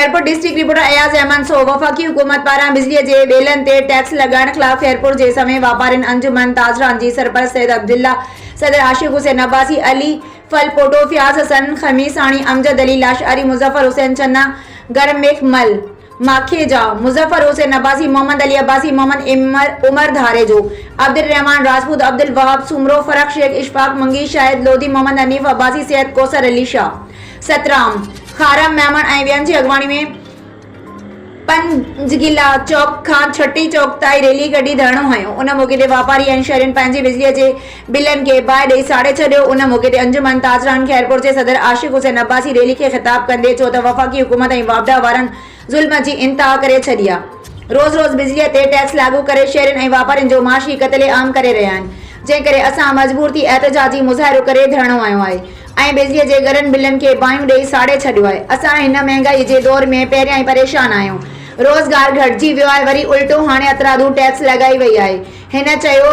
Khairpur district reporter Ayaz Ahmad सो वफाकी हुकूमत पारा बिजली जे बेलन ते टैक्स लगाने खिलाफ खैरपुर जे समय वापारिन अंजुमन ताजरान जी सरपरस्त सैयद अब्दुल्ला सदर आशिक हुसैन अब्बासी अली फल पोटो फियाज हसन खमीसानी अमजद अली लाशआरी मुजफ्फर हुसैन चन्ना गरमेख मल माखेजा मुजफ्फर हुसैन अब्बासी मोहम्मद अली अब्बासी मोहम्मद उमर धारेजो अब्दुल रहमान राजपूत अब्दुल वहाब सुमरो फरक शेख इशफाक मंगी शाहिद लोधी मोहम्मद हनीफ अब्बासी सैयद कौसर अली शाह सतराम खारम मेमन ऐं ॿियनि जी अॻवानी में पंजगिला चौक खां छठी चौक ताईं रैली कढी धरणो हयो। उन मौके ते वापारी ऐं शहरियुनि पंहिंजी बिजलीअ जे बिलनि खे बाहि ॾेई साड़े छॾियो। उन मौके ते अंजुमन ताजरान खैरपुर जे सदर आशिक हुसैन अब्बासी रैली खे ख़िताब कंदे चयो त वफ़ाक़ी हुकूमत ऐं वापडा वारनि ज़ुल्म जी इंतहा करे छॾी आहे। रोज़ रोज़ बिजलीअ ते टैक्स लागू करे शहरियुनि ऐं वापारियुनि जो माशी क़त्ले आम करे रहिया आहिनि, जंहिं करे असां मजबूर थी एहतजाजी मुज़ाहिरो करे धरणो आयो आहे ऐं बिजलीअ जे घरनि बिलनि खे बाहियूं ॾेई साड़े छॾियो आहे। असां हिन महांगाई जे दौर में पहिरियां ई परेशान आहियूं। रोज़गार घटिजी वियो आहे, वरी उल्टो हाणे अतरादू टैक्स लॻाई वई आहे। हिन चयो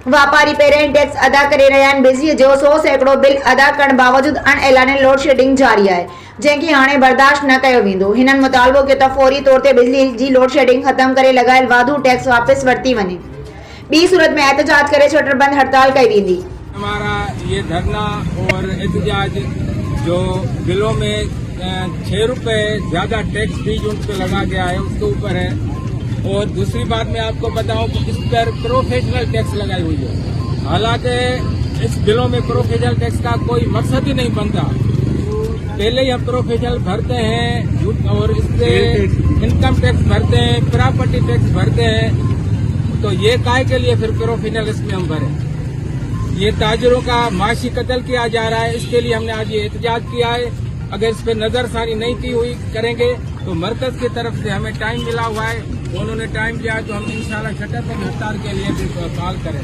वापारी पहिरियां ई टैक्स अदा करे रहिया आहिनि। बिजलीअ जो 100 सैकड़ो बिल अदा करण बावजूदि अणएलाने लोड शेडिंग जारी आहे, जंहिंखे हाणे बर्दाश्त न कयो वेंदो। हिननि मुतालबो कयो त फौरी तौर ते बिजली जी लोड शेडिंग ख़त्म करे लॻायल वाधू टैक्स वापसि वरिती वञे। ॿी सूरत में एहतजाज करे शटर बंद हड़ताल कई वेंदी। हमारा ये धरना और एहतजाज जो बिलों में 6 रुपए ज्यादा टैक्स फीस उन पर लगा गया है उसके ऊपर है। और दूसरी बात मैं आपको बताऊं कि इस पर प्रोफेशनल टैक्स लगाई हुई है। हालांकि इस बिलों में प्रोफेशनल टैक्स का कोई मकसद ही नहीं बनता। पहले ही हम प्रोफेशनल भरते हैं और इससे इनकम टैक्स भरते हैं, प्रॉपर्टी टैक्स भरते हैं, तो ये काय के लिए फिर प्रोफेशनल इसमें हम भरें? ये ताजरों का माशी कत्ल किया जा रहा है, इसके लिए हमने आज ये एहतजाज किया है। अगर इस पर नजरसानी नहीं की हुई करेंगे तो मरकज की तरफ से हमें टाइम मिला हुआ है, उन्होंने टाइम दिया तो हम इंशाल्लाह शटर पर हड़ताल के लिए भी कॉल करें।